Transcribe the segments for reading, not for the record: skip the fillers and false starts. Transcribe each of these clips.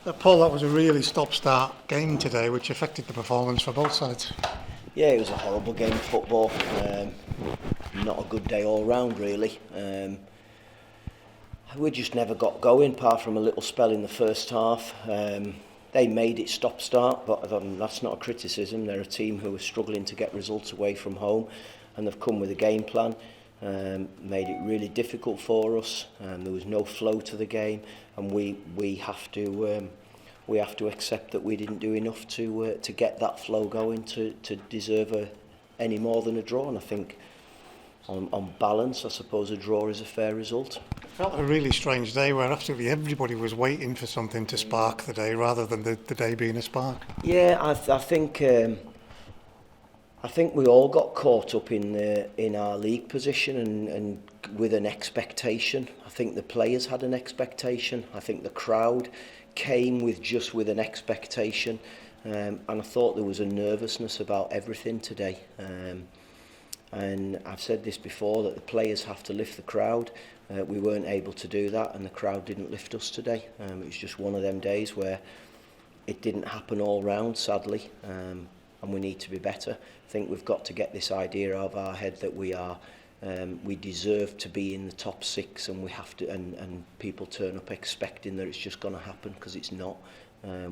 Paul, that was a really stop-start game today, which affected the performance for both sides. Yeah, it was a horrible game of football. Not a good day all round, really. We just never got going, apart from a little spell in the first half. They made it stop-start, but that's not a criticism. They're a team who are struggling to get results away from home, and they've come with a game plan. Made it really difficult for us. There was no flow to the game, and we have to accept that we didn't do enough to get that flow going to deserve any more than a draw. And I think on balance, I suppose a draw is a fair result. It felt a really strange day where absolutely everybody was waiting for something to spark the day rather than the day being a spark. Yeah, I think we all got caught up in our league position and with an expectation. I think the players had an expectation. I think the crowd came with an expectation, and I thought there was a nervousness about everything today. And I've said this before, that the players have to lift the crowd. We weren't able to do that, and the crowd didn't lift us today. It was just one of them days where it didn't happen all round, sadly, and we need to be better. I think we've got to get this idea out of our head that we deserve to be in the top six, and we have to. And people turn up expecting that it's just going to happen, because it's not.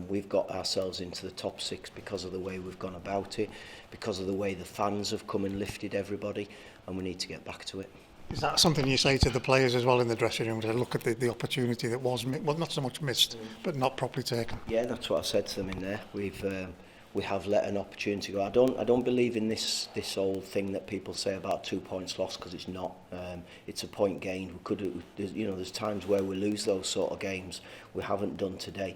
We've got ourselves into the top six because of the way we've gone about it, because of the way the fans have come and lifted everybody, and we need to get back to it. Is that something you say to the players as well in the dressing room, to look at the opportunity that was, well, not so much missed, but not properly taken? Yeah, that's what I said to them in there. We have let an opportunity go. I don't believe in this old thing that people say about 2 points lost, because it's not. It's a point gained. There's times where we lose those sort of games. We haven't done today.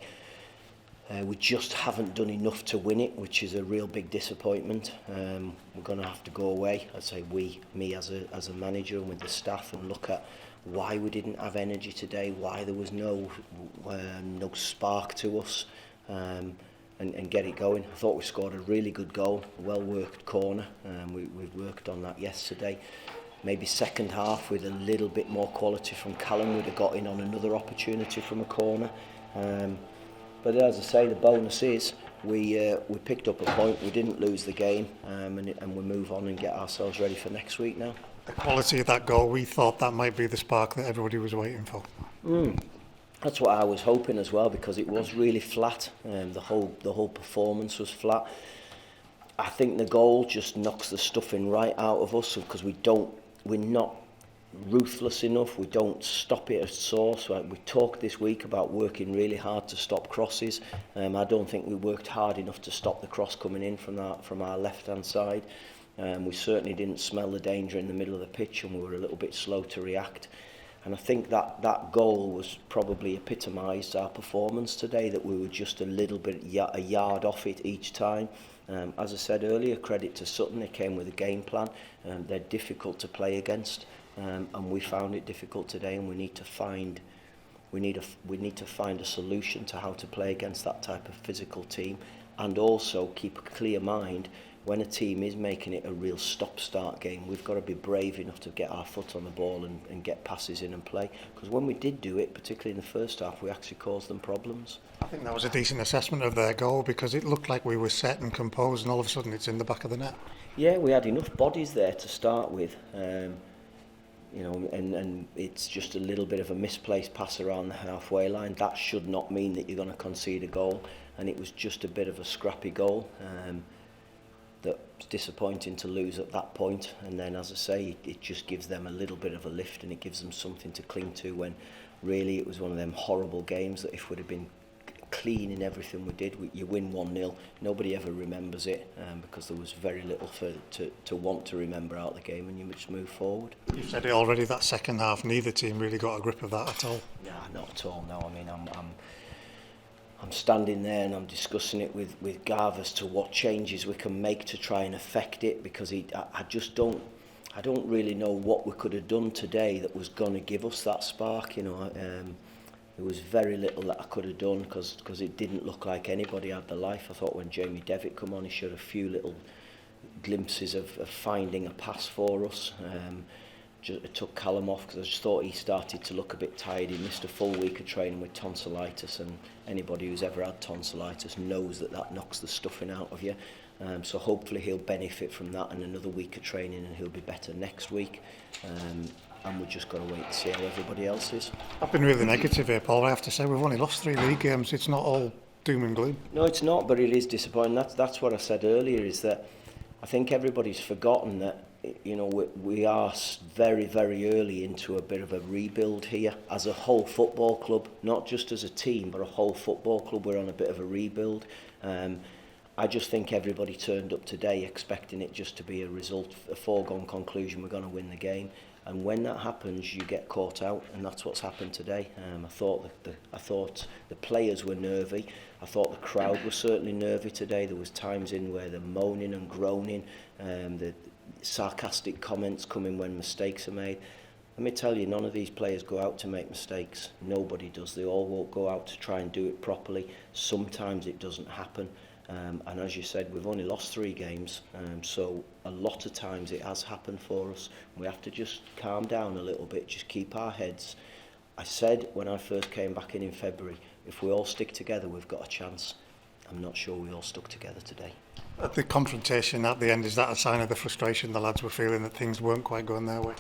We just haven't done enough to win it, which is a real big disappointment. We're going to have to go away. I'd say me as a manager and with the staff, and look at why we didn't have energy today, why there was no spark to us, and get it going. I thought we scored a really good goal, a well-worked corner. We've worked on that yesterday. Maybe second half with a little bit more quality from Callum, we'd have got in on another opportunity from a corner. But as I say, the bonus is we picked up a point, we didn't lose the game, and we move on and get ourselves ready for next week now. The quality of that goal, we thought that might be the spark that everybody was waiting for. That's what I was hoping as well, because it was really flat. The whole performance was flat. I think the goal just knocks the stuffing right out of us, because we're not ruthless enough. We don't stop it at source. We talked this week about working really hard to stop crosses. I don't think we worked hard enough to stop the cross coming in from our left-hand side. We certainly didn't smell the danger in the middle of the pitch, and we were a little bit slow to react. And I think that goal was probably epitomised our performance today, that we were just a little bit a yard off it each time. As I said earlier, credit to Sutton, they came with a game plan. They're difficult to play against, and we found it difficult today, and we need to find a solution to how to play against that type of physical team, and also keep a clear mind. When a team is making it a real stop-start game, we've got to be brave enough to get our foot on the ball and get passes in and play. Because when we did do it, particularly in the first half, we actually caused them problems. I think that was a decent assessment of their goal, because it looked like we were set and composed, and all of a sudden it's in the back of the net. Yeah, we had enough bodies there to start with. And it's just a little bit of a misplaced pass around the halfway line. That should not mean that you're going to concede a goal. And it was just a bit of a scrappy goal. That's disappointing to lose at that point, and then, as I say, it just gives them a little bit of a lift, and it gives them something to cling to, when really it was one of them horrible games that if we'd have been clean in everything we did, you win 1-0, nobody ever remembers it, because there was very little to want to remember out of the game, and you just move forward. You've said it already, that second half, neither team really got a grip of that at all. No, not at all, no. I mean, I'm standing there and I'm discussing it with Gav as to what changes we can make to try and affect it, because I don't really know what we could have done today that was going to give us that spark. There was very little that I could have done, because it didn't look like anybody had the life. I thought when Jamie Devitt come on, he showed a few little glimpses of finding a pass for us. It took Callum off because I just thought he started to look a bit tired. He missed a full week of training with tonsillitis, and anybody who's ever had tonsillitis knows that that knocks the stuffing out of you. So hopefully he'll benefit from that and another week of training, and he'll be better next week. And we've just got to wait and see how everybody else is. I've been really negative here, Paul. I have to say we've only lost 3 league games. It's not all doom and gloom. No, it's not, but it is disappointing. That's what I said earlier, is that I think everybody's forgotten that, you know, we are very, very early into a bit of a rebuild here as a whole football club, not just as a team, but a whole football club. We're on a bit of a rebuild. I just think everybody turned up today expecting it just to be a result, a foregone conclusion, we're going to win the game. And when that happens, you get caught out, and that's what's happened today. I thought the players were nervy. I thought the crowd was certainly nervy today. There was times in where they're moaning and groaning, the sarcastic comments coming when mistakes are made. Let me tell you, none of these players go out to make mistakes. Nobody does. They all won't go out to try and do it properly. Sometimes it doesn't happen. And as you said, we've only lost 3 games, so a lot of times it has happened for us. We have to just calm down a little bit, just keep our heads. I said when I first came back in February, if we all stick together, we've got a chance. I'm not sure we all stuck together today. At the confrontation at the end, is that a sign of the frustration the lads were feeling that things weren't quite going their way?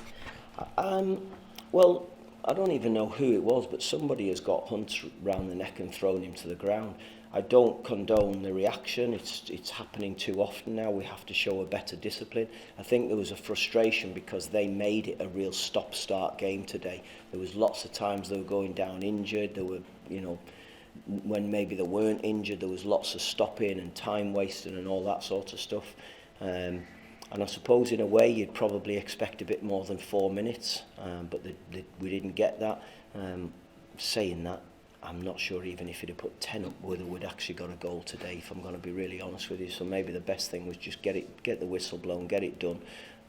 Well, I don't even know who it was, but somebody has got Hunt round the neck and thrown him to the ground. I don't condone the reaction. It's happening too often now. We have to show a better discipline. I think there was a frustration because they made it a real stop-start game today. There was lots of times they were going down injured. There were, you know, when maybe they weren't injured, there was lots of stopping and time wasting and all that sort of stuff. And I suppose in a way you'd probably expect a bit more than 4 minutes, but we didn't get that. Saying that, I'm not sure even if he'd have put 10 up whether we'd actually got a goal today, if I'm going to be really honest with you. So maybe the best thing was just get the whistle blown, get it done,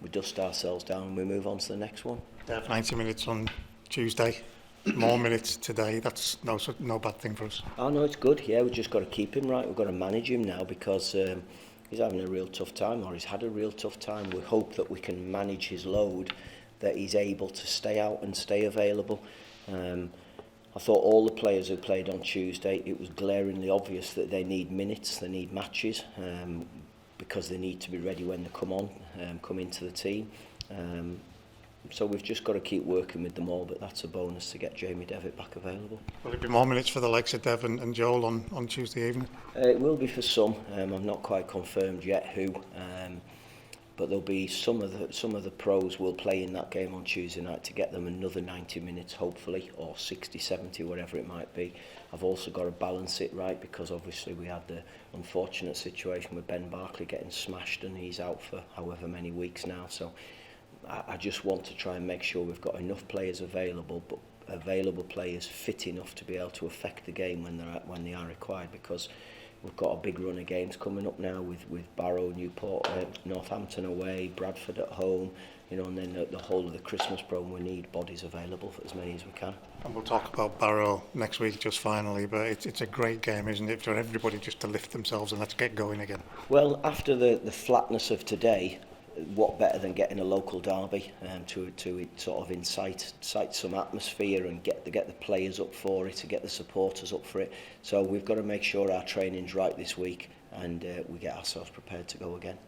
we dust ourselves down and we move on to the next one. 90 minutes on Tuesday, more minutes today, that's no bad thing for us. Oh no, it's good. Yeah, we've just got to keep him right. We've got to manage him now because he's having a real tough time, or he's had a real tough time. We hope that we can manage his load, that he's able to stay out and stay available. I thought all the players who played on Tuesday, it was glaringly obvious that they need minutes, they need matches, because they need to be ready when they come into the team. So we've just got to keep working with them all, but that's a bonus to get Jamie Devitt back available. Will it be more minutes for the likes of Dev and Joel on Tuesday evening? It will be for some. I'm not quite confirmed yet who. But there'll be some of the pros will play in that game on Tuesday night to get them another 90 minutes hopefully, or 60, 70, whatever it might be. I've also got to balance it right because obviously we had the unfortunate situation with Ben Barkley getting smashed and he's out for however many weeks now. So I just want to try and make sure we've got enough players available, but available players fit enough to be able to affect the game when they are required, because we've got a big run of games coming up now with Barrow, Newport, Northampton away, Bradford at home, you know, and then the whole of the Christmas program. We need bodies available for as many as we can. And we'll talk about Barrow next week just finally, but it's a great game, isn't it, for everybody just to lift themselves and let's get going again. Well, after the flatness of today, what better than getting a local derby to sort of incite some atmosphere and get the players up for it, to get the supporters up for it. So we've got to make sure our training's right this week and we get ourselves prepared to go again.